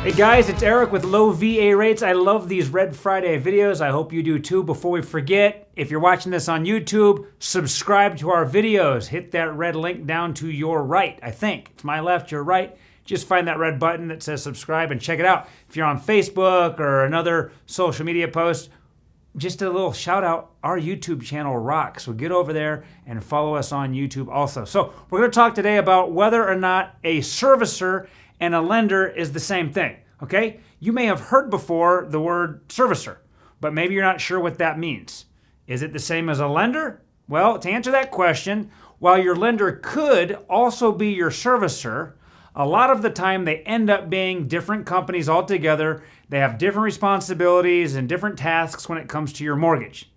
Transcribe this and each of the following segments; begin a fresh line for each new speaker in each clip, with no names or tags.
Hey guys, it's Eric with Low VA Rates. I love these Red Friday videos. I hope you do too. Before we forget, if you're watching this on YouTube, subscribe to our videos. Hit that red link down to your right. I think it's my left, your right. Just find that red button that says subscribe and check it out. If you're on Facebook or another social media post, just a little shout out, our YouTube channel rocks. So get over there and follow us on YouTube also. So we're going to talk today about whether or not a servicer and a lender is the same thing, okay? You may have heard before the word servicer, but maybe you're not sure what that means. Is it the same as a lender? Well, to answer that question, while your lender could also be your servicer, a lot of the time they end up being different companies altogether. They have different responsibilities and different tasks when it comes to your mortgage.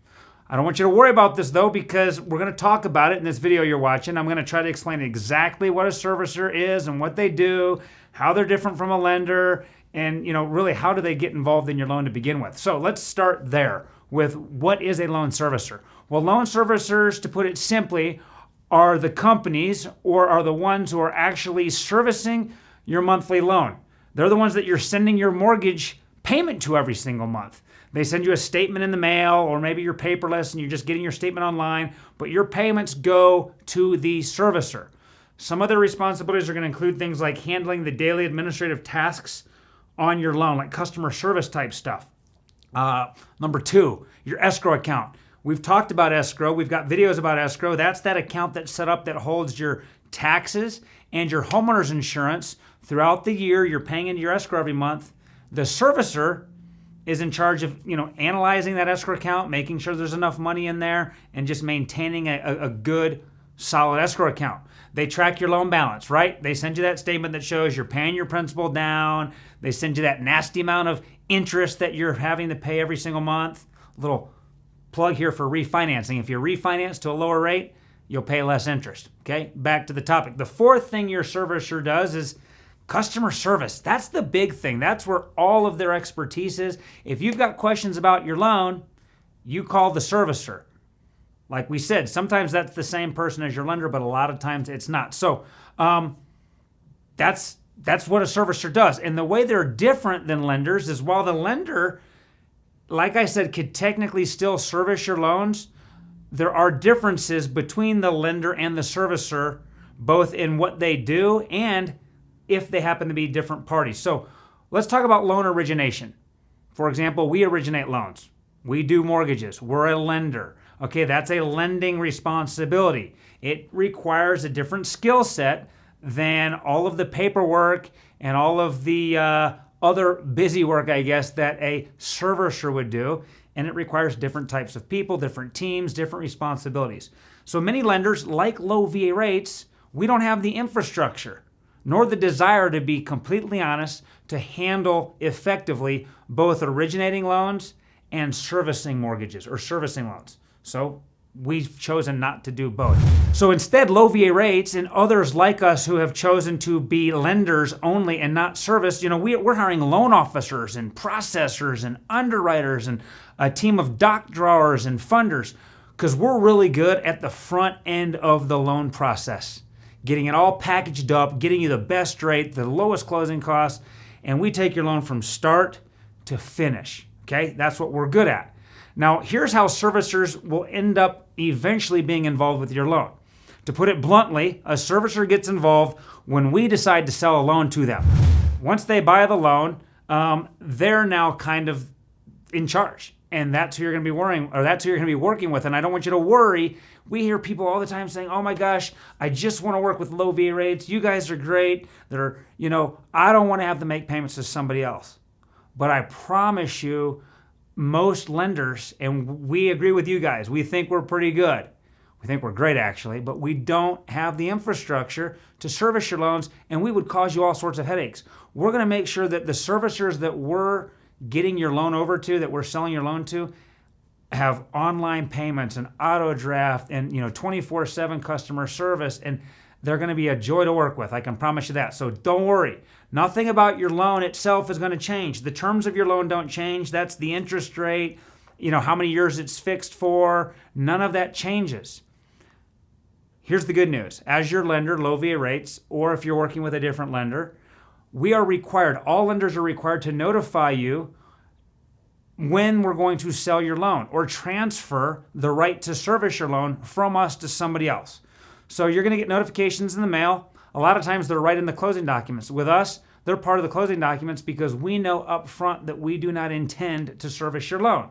I don't want you to worry about this though, because we're going to talk about it in this video you're watching. I'm going to try to explain exactly what a servicer is and what they do, how they're different from a lender, and really how do they get involved in your loan to begin with. So let's start there with what is a loan servicer. Well, loan servicers, to put it simply, are the companies or are the ones who are actually servicing your monthly loan. They're the ones that you're sending your mortgage payment to every single month. They send you a statement in the mail, or maybe you're paperless and you're just getting your statement online, but your payments go to the servicer. Some of their responsibilities are going to include things like handling the daily administrative tasks on your loan, like customer service type stuff. Number two, your escrow account. We've talked about escrow. We've got videos about escrow. That's that account that's set up that holds your taxes and your homeowner's insurance throughout the year. You're paying into your escrow every month. The servicer is in charge of analyzing that escrow account, making sure there's enough money in there, and just maintaining a good, solid escrow account. They track your loan balance, right? They send you that statement that shows you're paying your principal down. They send you that nasty amount of interest that you're having to pay every single month. Little plug here for refinancing. If you refinance to a lower rate, you'll pay less interest, okay? Back to the topic. The fourth thing your servicer does is customer service. That's the big thing. That's where all of their expertise is. If you've got questions about your loan, you call the servicer. Like we said, sometimes that's the same person as your lender, but a lot of times it's not. So that's what a servicer does. And the way they're different than lenders is while the lender, like I said, could technically still service your loans, there are differences between the lender and the servicer, both in what they do and if they happen to be different parties. So let's talk about loan origination. For example, we originate loans. We do mortgages. We're a lender. Okay, that's a lending responsibility. It requires a different skill set than all of the paperwork and all of the other busy work, I guess, that a servicer would do. And it requires different types of people, different teams, different responsibilities. So many lenders, like Low VA Rates, we don't have the infrastructure nor the desire, to be completely honest, to handle effectively both originating loans and servicing mortgages or servicing loans. So we've chosen not to do both. So instead, Low VA Rates and others like us who have chosen to be lenders only and not service, we're hiring loan officers and processors and underwriters and a team of doc drawers and funders because we're really good at the front end of the loan process, getting it all packaged up, getting you the best rate, the lowest closing costs, and we take your loan from start to finish, okay? That's what we're good at. Now, here's how servicers will end up eventually being involved with your loan. To put it bluntly, a servicer gets involved when we decide to sell a loan to them. Once they buy the loan, they're now kind of in charge. And that's who you're going to be working with. And I don't want you to worry. We hear people all the time saying, "Oh my gosh, I just want to work with Low VA Rates. You guys are great. I don't want to have to make payments to somebody else." But I promise you, most lenders, and we agree with you guys, we think we're pretty good. We think we're great actually, but we don't have the infrastructure to service your loans, and we would cause you all sorts of headaches. We're going to make sure that the servicers that we're getting your loan over to, that we're selling your loan to, have online payments and auto draft and 24/7 customer service, and they're going to be a joy to work with. I can promise you that. So don't worry. Nothing about your loan itself is going to change. The terms of your loan don't change. That's the interest rate, how many years it's fixed for. None of that changes. Here's the good news. As your lender, Low VA Rates, or if you're working with a different lender, we are required, all lenders are required to notify you when we're going to sell your loan or transfer the right to service your loan from us to somebody else. So you're going to get notifications in the mail. A lot of times they're right in the closing documents. With us, they're part of the closing documents because we know up front that we do not intend to service your loan.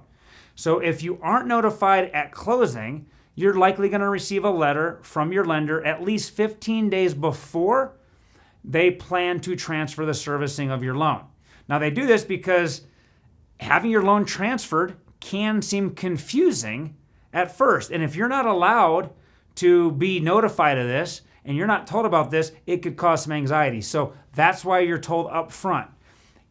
So if you aren't notified at closing, you're likely going to receive a letter from your lender at least 15 days before they plan to transfer the servicing of your loan. Now they do this because having your loan transferred can seem confusing at first. And if you're not allowed to be notified of this and you're not told about this, it could cause some anxiety. So that's why you're told up front.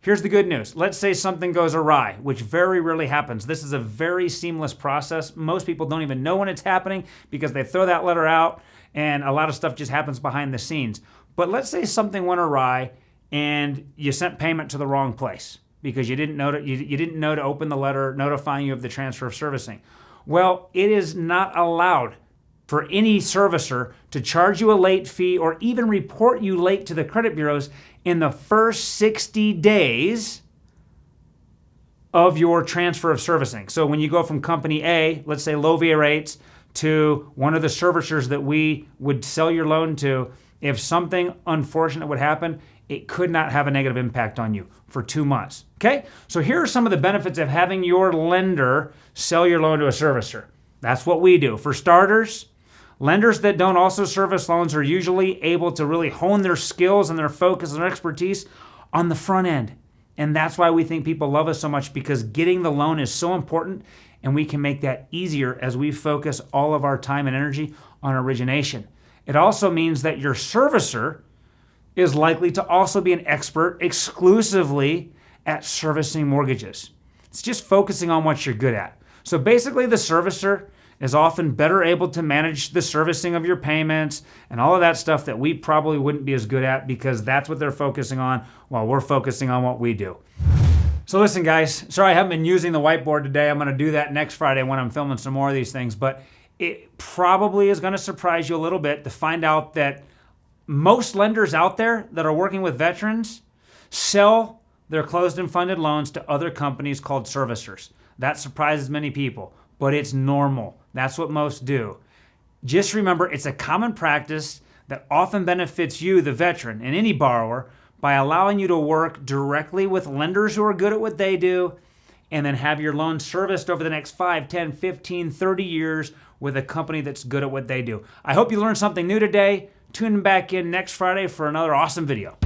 Here's the good news. Let's say something goes awry, which very rarely happens. This is a very seamless process. Most people don't even know when it's happening because they throw that letter out and a lot of stuff just happens behind the scenes. But let's say something went awry and you sent payment to the wrong place because you didn't know to open the letter notifying you of the transfer of servicing. Well, it is not allowed for any servicer to charge you a late fee or even report you late to the credit bureaus in the first 60 days of your transfer of servicing. So when you go from company A, let's say low VA rates, to one of the servicers that we would sell your loan to, if something unfortunate would happen, it could not have a negative impact on you for 2 months. Okay? So here are some of the benefits of having your lender sell your loan to a servicer. That's what we do. For starters, lenders that don't also service loans are usually able to really hone their skills and their focus and their expertise on the front end. And that's why we think people love us so much, because getting the loan is so important, and we can make that easier as we focus all of our time and energy on origination. It also means that your servicer is likely to also be an expert exclusively at servicing mortgages. It's just focusing on what you're good at. So basically, the servicer is often better able to manage the servicing of your payments and all of that stuff that we probably wouldn't be as good at, because that's what they're focusing on while we're focusing on what we do. So listen, guys, sorry I haven't been using the whiteboard today. I'm going to do that next Friday when I'm filming some more of these things, but it probably is going to surprise you a little bit to find out that most lenders out there that are working with veterans sell their closed and funded loans to other companies called servicers. That surprises many people, but it's normal. That's what most do. Just remember, it's a common practice that often benefits you, the veteran, and any borrower by allowing you to work directly with lenders who are good at what they do, and then have your loan serviced over the next 5, 10, 15, 30 years with a company that's good at what they do. I hope you learned something new today. Tune back in next Friday for another awesome video.